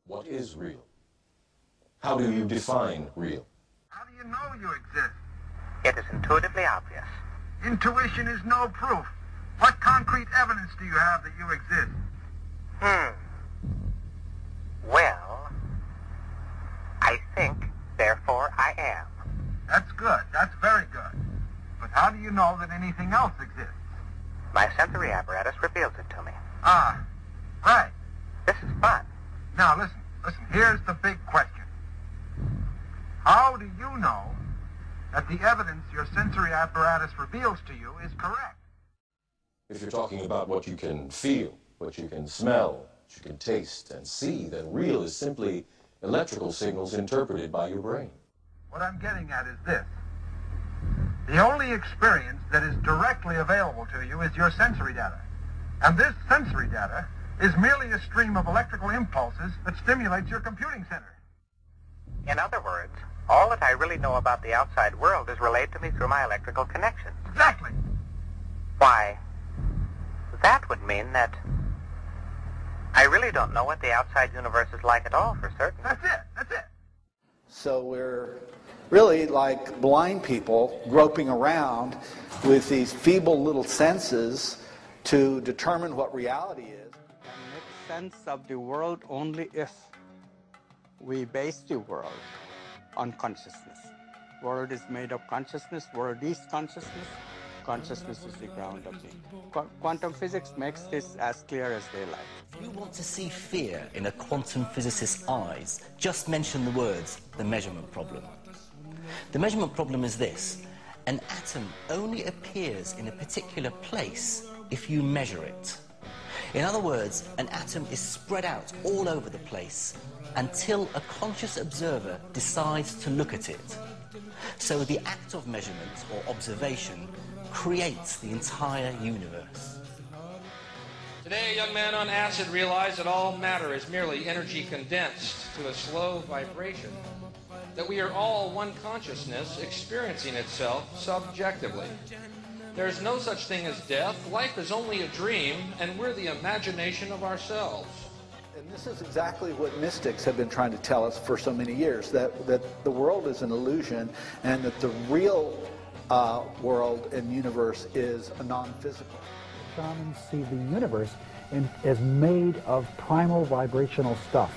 What is real? How do you define real? How do you know you exist? It is intuitively obvious. Intuition is no proof. What concrete evidence do you have that you exist? Well, I think, therefore I am. That's good. That's very good. But how do you know that anything else exists? My sensory apparatus reveals it to me. Ah, right. This is fun. Now listen, here's the big question. How do you know that the evidence your sensory apparatus reveals to you is correct? If you're talking about what you can feel, what you can smell, what you can taste and see, then real is simply electrical signals interpreted by your brain. What I'm getting at is this. The only experience that is directly available to you is your sensory data. And this sensory data is merely a stream of electrical impulses that stimulates your computing center. In other words, all that I really know about the outside world is relayed to me through my electrical connections. Exactly. Why, that would mean that I really don't know what the outside universe is like at all, for certain. That's it. So we're really like blind people groping around with these feeble little senses to determine what reality is. Can make sense of the world only if we base the world on consciousness. World is made of consciousness, world is consciousness, consciousness is the ground of being. Quantum physics makes this as clear as daylight. If you want to see fear in a quantum physicist's eyes, just mention the words, the measurement problem. The measurement problem is this: an atom only appears in a particular place if you measure it. In other words, an atom is spread out all over the place until a conscious observer decides to look at it. So the act of measurement or observation creates the entire universe. Today, a young man on acid realized that all matter is merely energy condensed to a slow vibration, that we are all one consciousness experiencing itself subjectively. There's no such thing as death. Life is only a dream, and we're the imagination of ourselves. And this is exactly what mystics have been trying to tell us for so many years, that the world is an illusion and that the real world and universe is a non-physical. Shamans see the universe as made of primal vibrational stuff.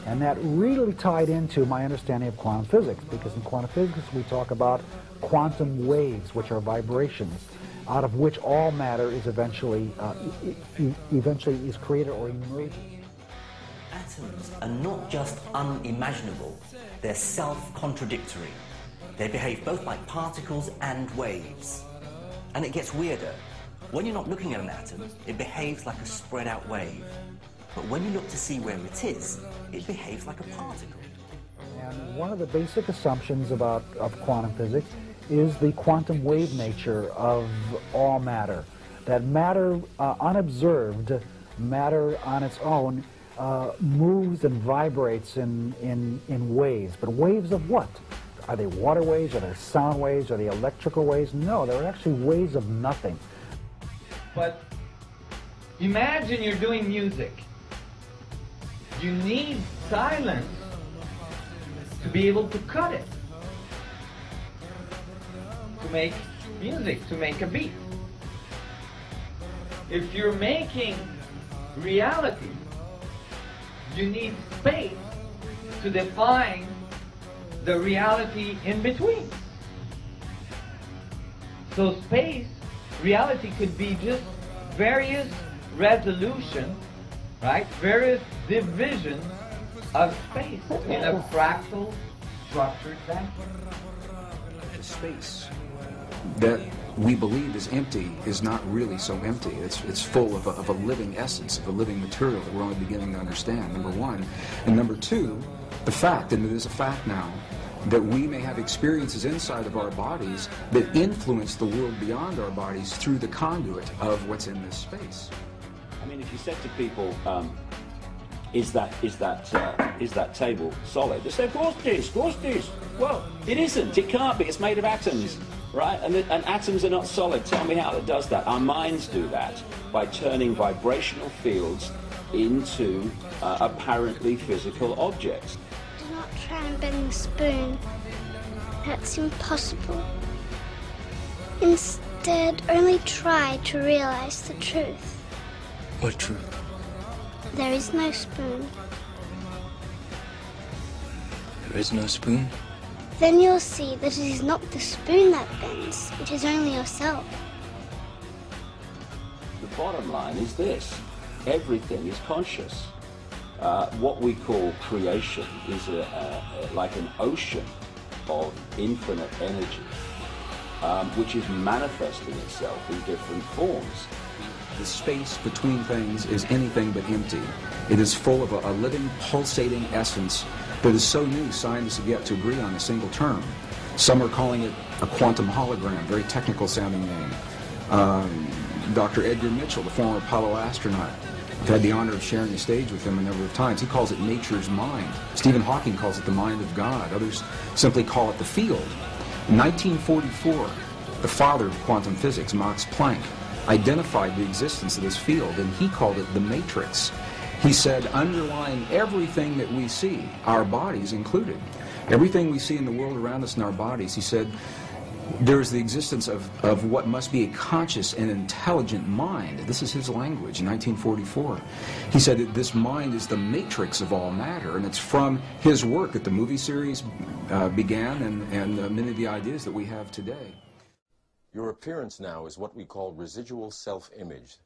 And that really tied into my understanding of quantum physics, because in quantum physics we talk about quantum waves, which are vibrations, out of which all matter is eventually is created or emerges. Atoms are not just unimaginable, they're self-contradictory. They behave both like particles and waves. And it gets weirder. When you're not looking at an atom, it behaves like a spread out wave. But when you look to see where it is, it behaves like a particle. And one of the basic assumptions of quantum physics is the quantum wave nature of all matter. That matter, unobserved, matter on its own, moves and vibrates in waves. But waves of what? Are they water waves? Are they sound waves? Are they electrical waves? No, they're actually waves of nothing. But imagine you're doing music. You need silence to be able to cut it, to make music, to make a beat. If you're making reality, you need space to define the reality in between. So space, reality could be just various resolutions, right? Various divisions of space in a fractal structured vacuum. The space that we believe is empty is not really so empty. It's full of a living essence, of a living material that we're only beginning to understand, number one. And number two, the fact, and it is a fact now, that we may have experiences inside of our bodies that influence the world beyond our bodies through the conduit of what's in this space. I mean, if you said to people, is that table solid? They say, of course it is, of course it is. Well, it isn't, it can't be, it's made of atoms, right? And atoms are not solid. Tell me how it does that. Our minds do that by turning vibrational fields into apparently physical objects. Do not try and bend the spoon. That's impossible. Instead, only try to realize the truth. What truth? There is no spoon. There is no spoon? Then you'll see that it is not the spoon that bends, it is only yourself. The bottom line is this: everything is conscious. What we call creation is like an ocean of infinite energy, which is manifesting itself in different forms. The space between things is anything but empty. It is full of a living, pulsating essence that is so new scientists have yet to agree on a single term. Some are calling it a quantum hologram, very technical sounding name. Dr. Edgar Mitchell, the former Apollo astronaut, I've had the honor of sharing the stage with him a number of times. He calls it nature's mind. Stephen Hawking calls it the mind of God. Others simply call it the field. In 1944, the father of quantum physics, Max Planck, identified the existence of this field, and he called it the matrix. He said, underlying everything that we see, our bodies included, everything we see in the world around us in our bodies, he said, there's the existence of what must be a conscious and intelligent mind. This is his language in 1944. He said that this mind is the matrix of all matter, and it's from his work that the movie series began and many of the ideas that we have today. Your appearance now is what we call residual self-image.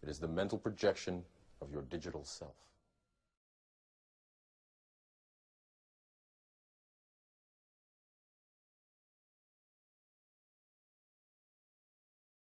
It is the mental projection of your digital self.